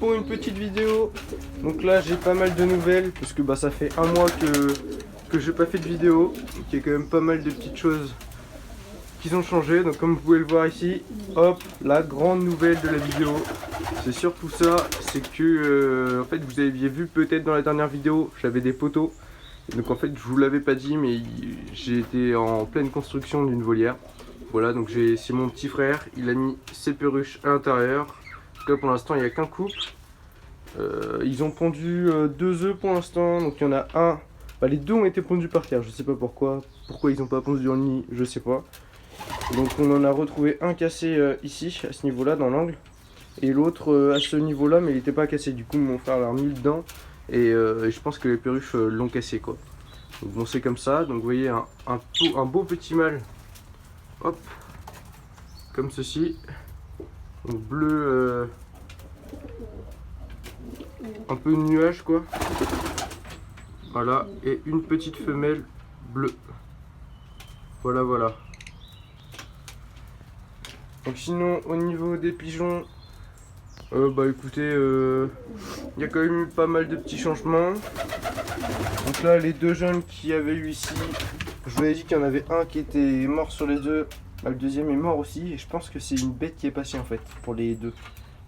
pour une petite vidéo. Donc là j'ai pas mal de nouvelles parce que ça fait un mois que j'ai pas fait de vidéo. Donc il y a quand même pas mal de petites choses qui ont changé. Donc comme vous pouvez le voir ici, hop, la grande nouvelle de la vidéo, c'est surtout ça, c'est que en fait vous aviez vu peut-être dans la dernière vidéo, j'avais des poteaux. Et donc en fait je vous l'avais pas dit, mais j'ai été en pleine construction d'une volière. Voilà, donc c'est mon petit frère, il a mis ses perruches à l'intérieur. Là pour l'instant il n'y a qu'un couple. Ils ont pondu 2 œufs pour l'instant, donc il y en a un. Les deux ont été pondus par terre, je sais pas pourquoi. Pourquoi ils n'ont pas pondu dans le nid, je sais pas. Donc on en a retrouvé un cassé ici, à ce niveau là, dans l'angle. Et l'autre à ce niveau là, mais il n'était pas cassé. Du coup mon frère l'a remis dedans. Et je pense que les perruches l'ont cassé quoi. Donc bon c'est comme ça, donc vous voyez un beau petit mâle. Hop, comme ceci. Donc bleu, un peu de nuage quoi. Voilà, et une petite femelle bleue. Voilà, voilà. Donc sinon au niveau des pigeons, écoutez, il y a quand même eu pas mal de petits changements. Donc là les deux jeunes qu'il y avait eu ici, je vous avais dit qu'il y en avait un qui était mort sur les œufs. Le deuxième est mort aussi, et je pense que c'est une bête qui est passée en fait pour les deux.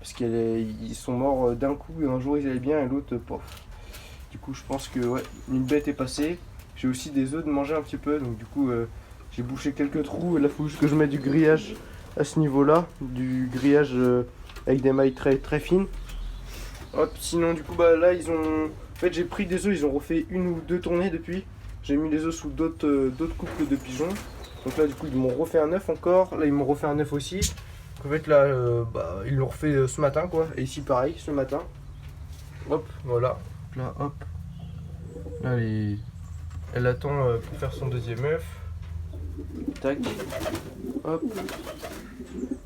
Parce qu'ils sont morts d'un coup, et un jour ils allaient bien et l'autre pof. Du coup je pense que ouais, une bête est passée. J'ai aussi des œufs de manger un petit peu, donc du coup j'ai bouché quelques trous. Et là il faut juste que je mette du grillage à ce niveau là, du grillage avec des mailles très très fines. Hop, sinon du coup là ils ont... En fait j'ai pris des œufs, ils ont refait 1 ou 2 tournées depuis. J'ai mis les œufs sous d'autres couples de pigeons. Donc là du coup ils m'ont refait un œuf encore, là ils m'ont refait un œuf aussi. En fait là ils l'ont refait ce matin quoi, et ici pareil ce matin. Hop, voilà, là hop. Là elle attend pour faire son deuxième œuf. Tac. Hop.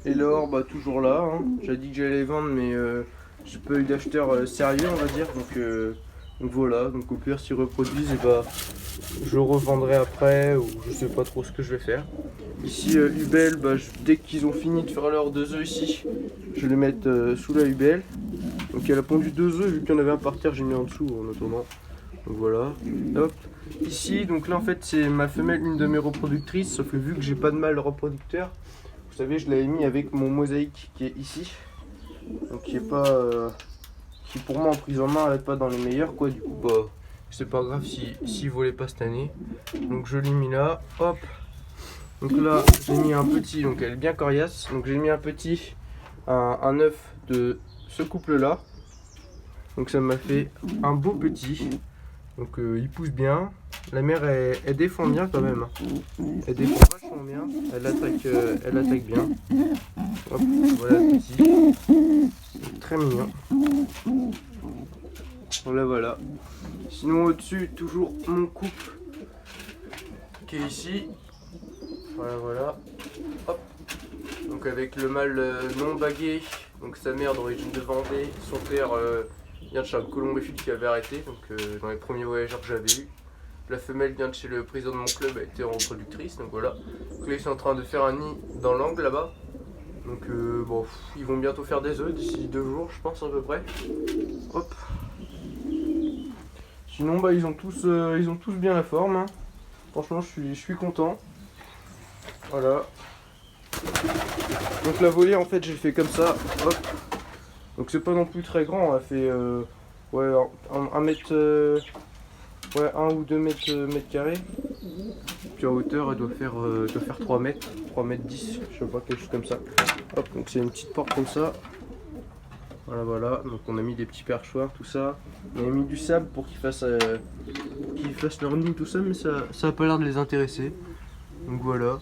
Et l'or toujours là, hein. J'avais dit que j'allais les vendre mais j'ai pas eu d'acheteurs sérieux on va dire. Donc voilà, donc au pire s'ils reproduisent je revendrai après ou je sais pas trop ce que je vais faire. Ici Ubel, dès qu'ils ont fini de faire leurs 2 œufs ici, je vais les mettre sous la Ubel. Donc elle a pondu 2 œufs, vu qu'il y en avait un par terre, j'ai mis en dessous en attendant. Donc voilà. Hop. Ici, donc là en fait c'est ma femelle, une de mes reproductrices, sauf que vu que j'ai pas de mâle reproducteur, vous savez je l'avais mis avec mon mosaïque qui est ici. Donc qui est pas... qui pour moi en prise en main elle est pas dans les meilleurs quoi, du coup c'est pas grave s'il volait pas cette année. Donc je l'ai mis là, hop. Donc là j'ai mis un petit, donc elle est bien coriace. Donc j'ai mis un petit, un œuf de ce couple là. Donc ça m'a fait un beau petit. Donc il pousse bien. La mère elle défend bien quand même. Elle défend vachement bien. Elle attaque bien. Hop, voilà le petit. Très mignon. Voilà. Sinon au-dessus toujours mon couple qui est ici. Voilà. Hop. Donc avec le mâle non bagué, donc sa mère d'origine de Vendée, son père vient de chez un Colombéphile qui avait arrêté, donc dans les premiers voyageurs que j'avais eu. La femelle vient de chez le président de mon club, elle était reproductrice, donc voilà. Donc là ils sont en train de faire un nid dans l'angle là-bas. Donc ils vont bientôt faire des œufs d'ici 2 jours je pense à peu près. Hop. Sinon ils ont tous bien la forme, hein. Franchement je suis content. Voilà. Donc la volière en fait j'ai fait comme ça. Hop. Donc c'est pas non plus très grand, elle fait 1 mètre, 1 ou 2 mètres carrés. Puis en hauteur elle doit faire 3 mètres, 3 mètres 10, je sais pas, quelque chose comme ça. Hop, donc c'est une petite porte comme ça. Voilà, donc on a mis des petits perchoirs, tout ça. On a mis du sable pour qu'ils fassent leur nid, tout ça, mais ça a pas l'air de les intéresser. Donc voilà.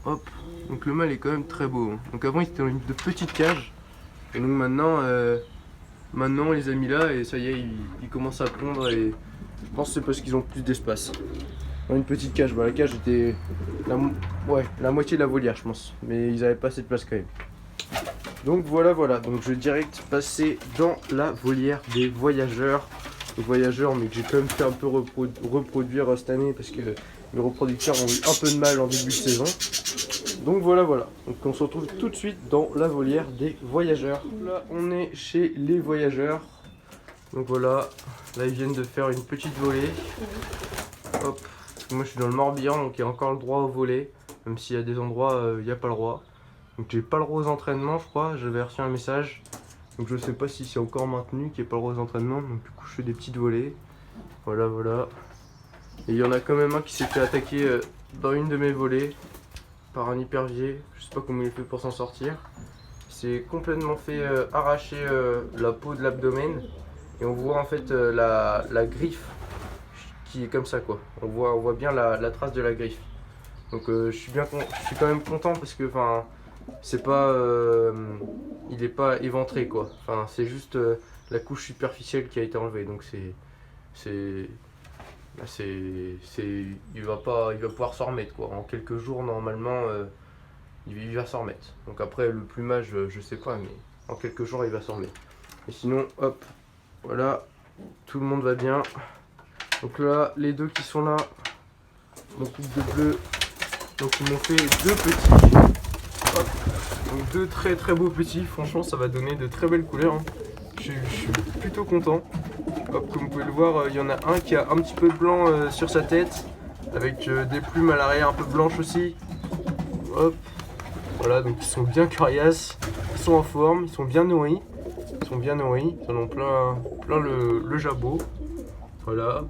Hop, donc le mâle est quand même très beau. Donc avant il était dans une de petite cage. Et donc maintenant on les a mis là et ça y est, ils commencent à pondre et je pense que c'est parce qu'ils ont plus d'espace. Dans une petite cage, la cage était la moitié de la volière je pense. Mais ils avaient pas assez de place quand même. Donc voilà, donc je vais direct passer dans la volière des voyageurs. Les voyageurs, mais que j'ai quand même fait un peu reproduire cette année parce que les reproducteurs ont eu un peu de mal en début de saison. Donc voilà. Donc on se retrouve tout de suite dans la volière des voyageurs. Là on est chez les voyageurs. Donc voilà, là ils viennent de faire une petite volée. Hop. Moi je suis dans le Morbihan, donc il y a encore le droit au volet. Même s'il y a des endroits il n'y a pas le droit. Donc j'ai pas le droit aux entraînements je crois, j'avais reçu un message. Donc je sais pas si c'est encore maintenu qu'il n'y ait pas le droit aux entraînements. Donc du coup je fais des petites volées. Voilà. Et il y en a quand même un qui s'est fait attaquer dans une de mes volées par un hypervier. Je sais pas comment il fait pour s'en sortir. C'est complètement fait arracher la peau de l'abdomen. Et on voit en fait la griffe qui est comme ça quoi. On voit bien la trace de la griffe. Donc je suis quand même content parce que enfin c'est pas il est pas éventré quoi. Enfin c'est juste la couche superficielle qui a été enlevée. Donc il va pouvoir s'en remettre quoi. En quelques jours normalement il va s'en remettre. Donc après le plumage je sais pas mais en quelques jours il va s'en remettre. Et sinon hop, voilà, tout le monde va bien. Donc là les deux qui sont là, mon couple de bleu, donc ils m'ont fait deux petits. Hop. Donc deux très beaux petits, franchement ça va donner de très belles couleurs. Hein. Je suis plutôt content. Hop, comme vous pouvez le voir, il y en a un qui a un petit peu de blanc sur sa tête, avec des plumes à l'arrière un peu blanches aussi. Hop, voilà, donc ils sont bien coriaces, ils sont en forme, ils sont bien nourris. Ils en ont plein le jabot. Voilà.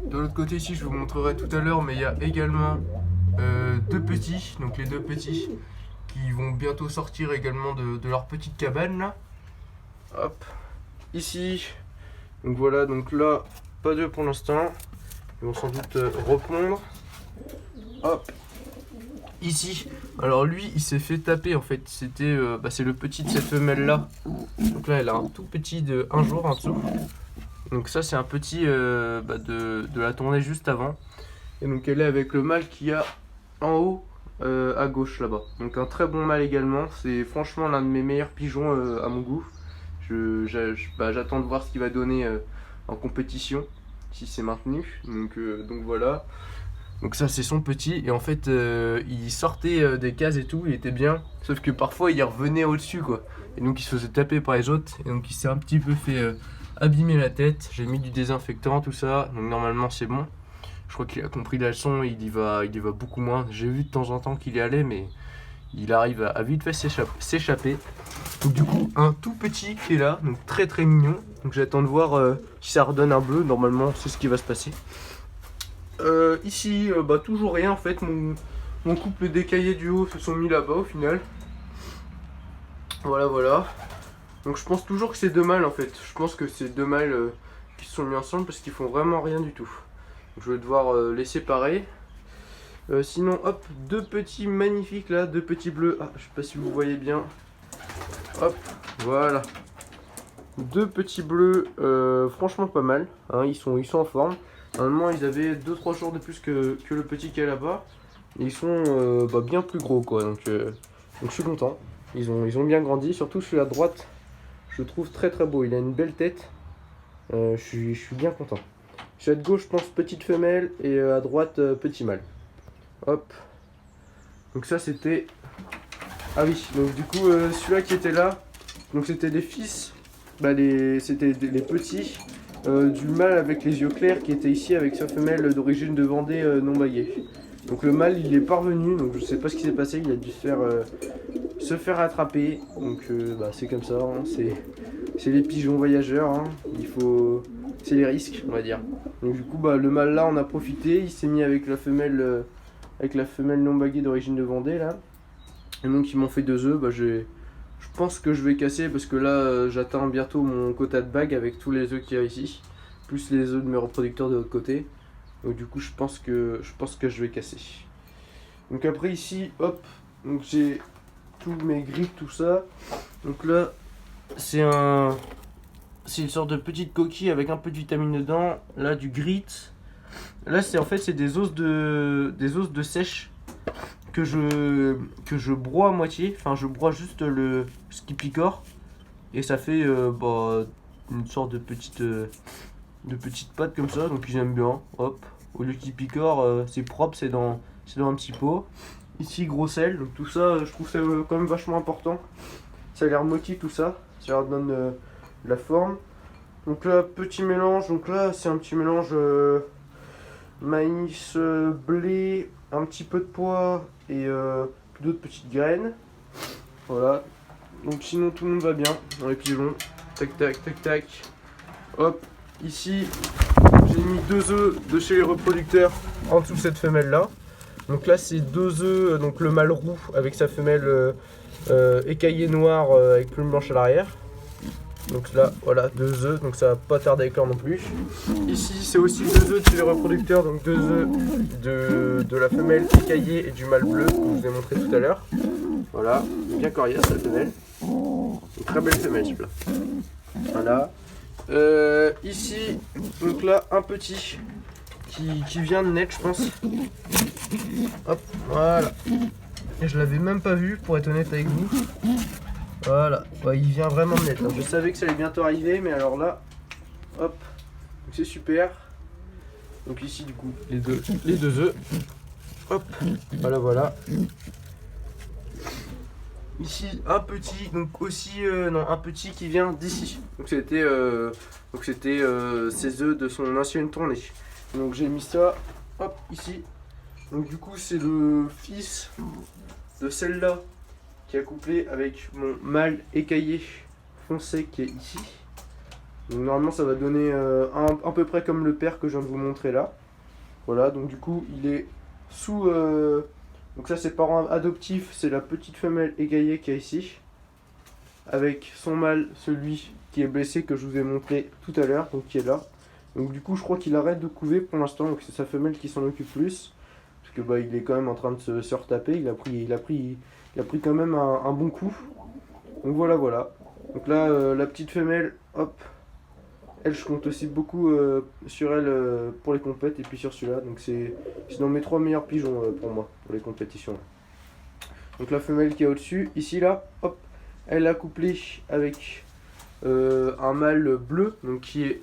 De l'autre côté ici, je vous montrerai tout à l'heure, mais il y a également deux petits, donc les deux petits qui vont bientôt sortir également de leur petite cabane là. Hop, ici. Donc voilà, donc là, pas d'œufs pour l'instant. Ils vont sans doute repondre. Hop. Ici, alors lui, il s'est fait taper en fait. C'était, c'est le petit de cette femelle là. Donc là, elle a un tout petit de 1 jour en dessous. Donc ça, c'est un petit de la tournée juste avant. Et donc elle est avec le mâle qu'il y a en haut à gauche là-bas. Donc un très bon mâle également. C'est franchement l'un de mes meilleurs pigeons à mon goût. J'attends de voir ce qu'il va donner en compétition, si c'est maintenu. Donc voilà. Donc ça c'est son petit. Et en fait il sortait des cases et tout, il était bien. Sauf que parfois il revenait au-dessus quoi. Et donc il se faisait taper par les autres. Et donc il s'est un petit peu fait abîmer la tête. J'ai mis du désinfectant, tout ça. Donc normalement c'est bon. Je crois qu'il a compris la leçon, il y va beaucoup moins. J'ai vu de temps en temps qu'il y allait, mais il arrive à vite fait s'échapper. Donc du coup, un tout petit qui est là, donc très mignon. Donc j'attends de voir si ça redonne un bleu. Normalement, c'est ce qui va se passer. Ici, toujours rien en fait. Mon couple d'écaillés du haut se sont mis là-bas au final. Voilà. Donc je pense toujours que c'est deux mâles en fait. Je pense que c'est deux mâles qui se sont mis ensemble parce qu'ils font vraiment rien du tout. Donc, je vais devoir les séparer. Sinon, hop, deux petits magnifiques là, deux petits bleus. Ah, je sais pas si vous voyez bien. Hop, voilà. Deux petits bleus, franchement pas mal. Hein, ils sont en forme. Normalement, ils avaient 2-3 jours de plus que le petit qui est là-bas. Et ils sont bien plus gros quoi. Donc je suis content. Ils ont bien grandi. Surtout celui à droite, je le trouve très beau. Il a une belle tête. Je suis bien content. Celui à gauche, je pense petite femelle. Et à droite, petit mâle. Hop. Donc ça c'était... Ah oui, donc du coup celui-là qui était là, donc c'était des fils, c'était les petits du mâle avec les yeux clairs qui était ici avec sa femelle d'origine de Vendée non baguée. Donc le mâle il est parvenu, donc je sais pas ce qui s'est passé, il a dû se faire attraper. Donc c'est comme ça, hein, c'est les pigeons voyageurs, hein, c'est les risques on va dire. Donc du coup le mâle là on a profité, il s'est mis avec la femelle non baguée d'origine de Vendée là. Et donc ils m'ont fait 2 œufs, je pense que je vais casser parce que là j'atteins bientôt mon quota de bagues avec tous les œufs qu'il y a ici, plus les œufs de mes reproducteurs de l'autre côté. Donc du coup je pense que je vais casser. Donc après ici, hop, donc j'ai tous mes griffes, tout ça. Donc là c'est une sorte de petite coquille avec un peu de vitamine dedans, là du grit. Là c'est des os de sèche que je broie à moitié, enfin je broie juste ce qui picore et ça fait une sorte de petite pâte comme ça, donc j'aime bien. Hop, au lieu qu'il picore, c'est propre, c'est dans un petit pot. ici gros sel. Donc tout ça, je trouve ça quand même vachement important. Ça a l'air moqué tout ça. Ça leur donne de la forme. Donc là, petit mélange. Donc là, c'est un petit mélange maïs, blé, un petit peu de pois et d'autres petites graines. Voilà. Donc sinon tout le monde va bien dans les pigeons. Tac tac tac tac. Hop. Ici j'ai mis 2 œufs de chez les reproducteurs en dessous de cette femelle là. Donc là c'est 2 œufs, donc le mâle roux avec sa femelle écaillée noire avec plume blanche à l'arrière. Donc là voilà 2 œufs, donc ça va pas tarder à éclore non plus. Ici c'est aussi 2 œufs de chez les reproducteurs, donc 2 œufs de la femelle écaillée et du mâle bleu que je vous ai montré tout à l'heure. Voilà, bien coriace la femelle. Une très belle femelle celui-là. Voilà. Ici, donc là, un petit qui vient de naître, je pense. Hop, voilà. Et je l'avais même pas vu, pour être honnête avec vous. Voilà, ouais, il vient vraiment de naître. Je savais que ça allait bientôt arriver, mais alors là, hop, c'est super. Donc ici, du coup, les deux œufs. Hop, voilà, voilà. Ici un petit, donc aussi non, un petit qui vient d'ici. Donc c'était ses œufs de son ancienne tournée. Donc j'ai mis ça, hop, ici. Donc du coup c'est le fils de celle-là qui a couplé avec mon mâle écaillé foncé qui est ici. Donc normalement ça va donner à peu près comme le père que je viens de vous montrer là. Voilà, donc du coup il est sous donc ça c'est parent adoptif, c'est la petite femelle écaillée qui est ici. Avec son mâle, celui qui est blessé que je vous ai montré tout à l'heure, donc qui est là. Donc du coup je crois qu'il arrête de couver pour l'instant, donc c'est sa femelle qui s'en occupe plus. Parce que bah il est quand même en train de se retaper, il a pris quand même un bon coup. Donc voilà voilà. Donc là la petite femelle, hop. Elle, je compte aussi beaucoup sur elle pour les compètes et puis sur celui-là. Donc c'est dans mes 3 meilleurs pigeons pour moi, pour les compétitions. Donc la femelle qui est au-dessus, ici là, hop, elle a couplé avec un mâle bleu, donc qui est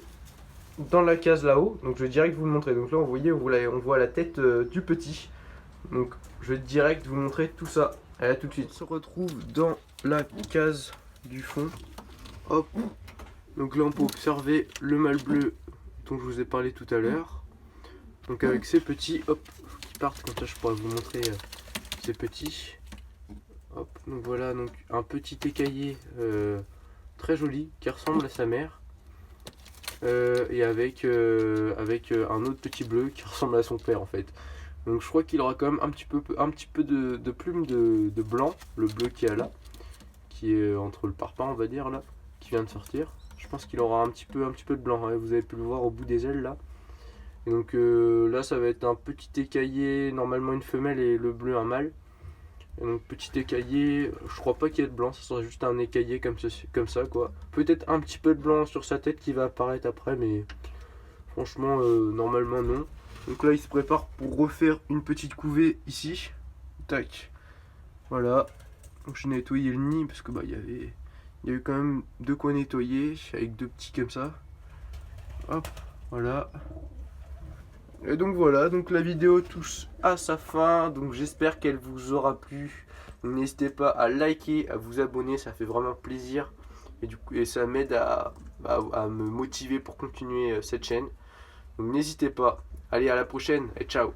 dans la case là-haut. Donc je vais direct vous le montrer. Donc là, vous voyez, on voit la tête du petit. Donc je vais direct vous montrer tout ça. Allez, à tout de suite. On se retrouve dans la case du fond. Hop. Donc là on peut observer le mâle bleu dont je vous ai parlé tout à l'heure. Donc avec ces petits, hop, qui partent, comme ça je pourrais vous montrer ces petits. Hop, donc voilà, donc un petit écaillé très joli qui ressemble à sa mère. Et avec un autre petit bleu qui ressemble à son père en fait. Donc je crois qu'il aura quand même un petit peu de plumes de blanc, le bleu qui est là, qui est entre le parpaing on va dire là, qui vient de sortir. Je pense qu'il aura un petit peu de blanc, hein. Vous avez pu le voir au bout des ailes là. Et donc là ça va être un petit écaillé, normalement une femelle et le bleu un mâle. Et donc petit écaillé, je crois pas qu'il y ait de blanc, ça sera juste un écaillé comme ça quoi. Peut-être un petit peu de blanc sur sa tête qui va apparaître après, mais franchement normalement non. Donc là il se prépare pour refaire une petite couvée ici. Tac. Voilà. Donc j'ai nettoyé le nid parce que bah il y a eu quand même 2 coins nettoyés avec 2 petits comme ça. Hop, voilà. Et donc voilà, donc la vidéo touche à sa fin. Donc j'espère qu'elle vous aura plu. N'hésitez pas à liker, à vous abonner, ça fait vraiment plaisir. Et du coup, ça m'aide à me motiver pour continuer cette chaîne. Donc n'hésitez pas. Allez, à la prochaine et ciao.